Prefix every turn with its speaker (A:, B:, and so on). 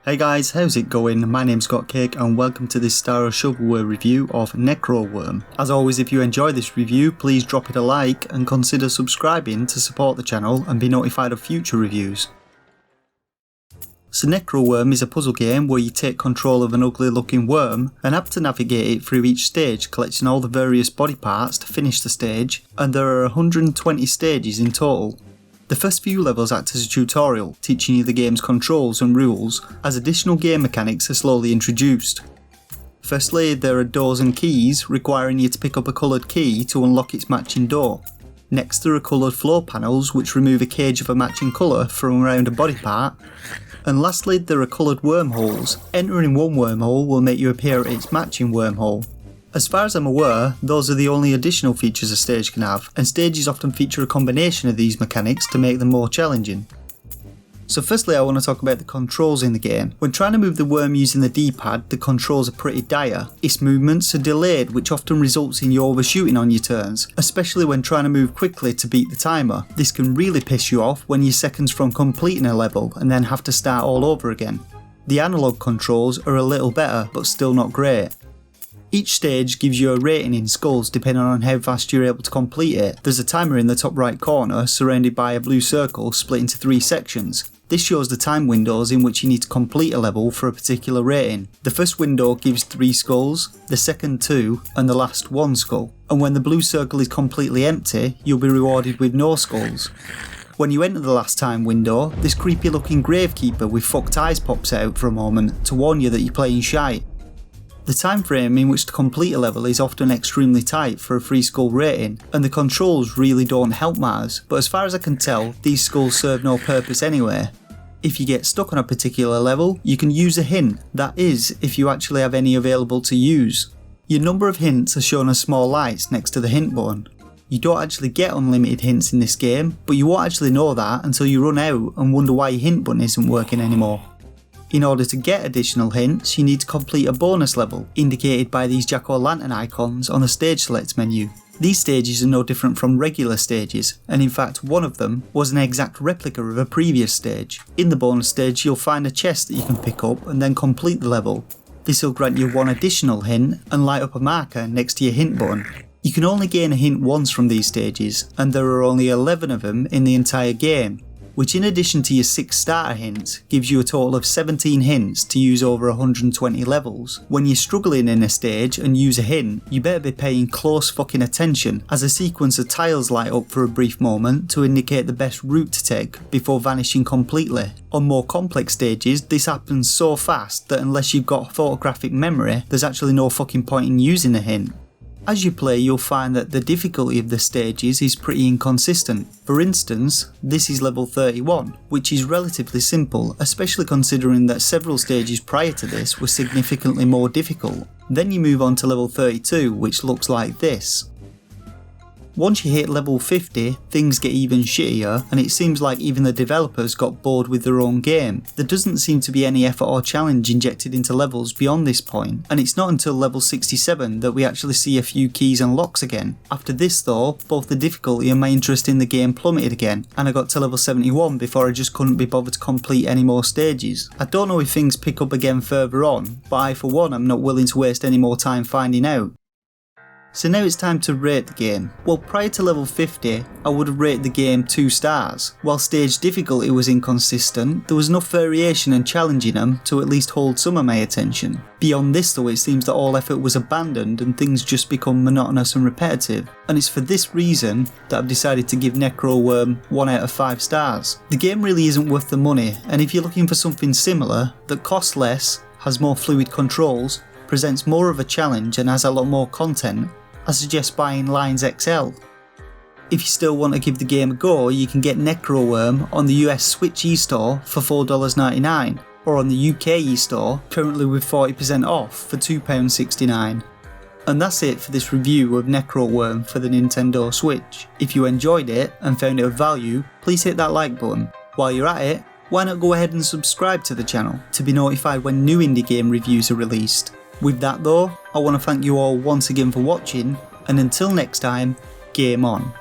A: Hey guys, how's it going? My name's Cake and welcome to this Star of Shovelware review of Necro Worm. As always, if you enjoy this review, please drop it a like and consider subscribing to support the channel and be notified of future reviews. So Necro Worm is a puzzle game where you take control of an ugly looking worm and have to navigate it through each stage, collecting all the various body parts to finish the stage, and there are 120 stages in total. The first few levels act as a tutorial, teaching you the game's controls and rules, as additional game mechanics are slowly introduced. Firstly, there are doors and keys, requiring you to pick up a coloured key to unlock its matching door. Next there are coloured floor panels which remove a cage of a matching colour from around a body part. And lastly, there are coloured wormholes. Entering one wormhole will make you appear at its matching wormhole. As far as I'm aware, those are the only additional features a stage can have, and stages often feature a combination of these mechanics to make them more challenging. So firstly, I want to talk about the controls in the game. When trying to move the worm using the D-pad, the controls are pretty dire. Its movements are delayed, which often results in you overshooting on your turns, especially when trying to move quickly to beat the timer. This can really piss you off when you're seconds from completing a level and then have to start all over again. The analog controls are a little better, but still not great. Each stage gives you a rating in skulls depending on how fast you're able to complete it. There's a timer in the top right corner surrounded by a blue circle split into 3 sections. This shows the time windows in which you need to complete a level for a particular rating. The first window gives 3 skulls, the second 2 and the last 1 skull. And when the blue circle is completely empty, you'll be rewarded with no skulls. When you enter the last time window, this creepy looking Gravekeeper with fucked eyes pops out for a moment to warn you that you're playing shite. The time frame in which to complete a level is often extremely tight for a 3 skull rating, and the controls really don't help matters, but as far as I can tell, these skulls serve no purpose anyway. If you get stuck on a particular level, you can use a hint, that is, if you actually have any available to use. Your number of hints are shown as small lights next to the hint button. You don't actually get unlimited hints in this game, but you won't actually know that until you run out and wonder why your hint button isn't working anymore. In order to get additional hints, you need to complete a bonus level, indicated by these jack-o'-lantern icons on the stage select menu. These stages are no different from regular stages, and in fact one of them was an exact replica of a previous stage. In the bonus stage you'll find a chest that you can pick up and then complete the level. This will grant you 1 additional hint and light up a marker next to your hint button. You can only gain a hint once from these stages, and there are only 11 of them in the entire game, which in addition to your 6 starter hints, gives you a total of 17 hints to use over 120 levels. When you're struggling in a stage and use a hint, you better be paying close fucking attention, as a sequence of tiles light up for a brief moment to indicate the best route to take before vanishing completely. On more complex stages, this happens so fast that unless you've got photographic memory, there's actually no fucking point in using a hint. As you play, you'll find that the difficulty of the stages is pretty inconsistent. For instance, this is level 31, which is relatively simple, especially considering that several stages prior to this were significantly more difficult. Then you move on to level 32, which looks like this. Once you hit level 50, things get even shittier, and it seems like even the developers got bored with their own game. There doesn't seem to be any effort or challenge injected into levels beyond this point, and it's not until level 67 that we actually see a few keys and locks again. After this though, both the difficulty and my interest in the game plummeted again, and I got to level 71 before I just couldn't be bothered to complete any more stages. I don't know if things pick up again further on, but I for one am not willing to waste any more time finding out. So now it's time to rate the game. Well, prior to level 50, I would have rated the game 2 stars. While stage difficulty was inconsistent, there was enough variation and challenge in them to at least hold some of my attention. Beyond this though, it seems that all effort was abandoned and things just become monotonous and repetitive. And it's for this reason that I've decided to give Necro Worm 1 out of 5 stars. The game really isn't worth the money, and if you're looking for something similar, that costs less, has more fluid controls, presents more of a challenge and has a lot more content, I suggest buying Lines XL. If you still want to give the game a go, you can get Necro Worm on the US Switch eStore for $4.99, or on the UK eStore, currently with 40% off for £2.69. And that's it for this review of Necro Worm for the Nintendo Switch. If you enjoyed it and found it of value, please hit that like button. While you're at it, why not go ahead and subscribe to the channel to be notified when new indie game reviews are released. With that though, I want to thank you all once again for watching, and until next time, game on.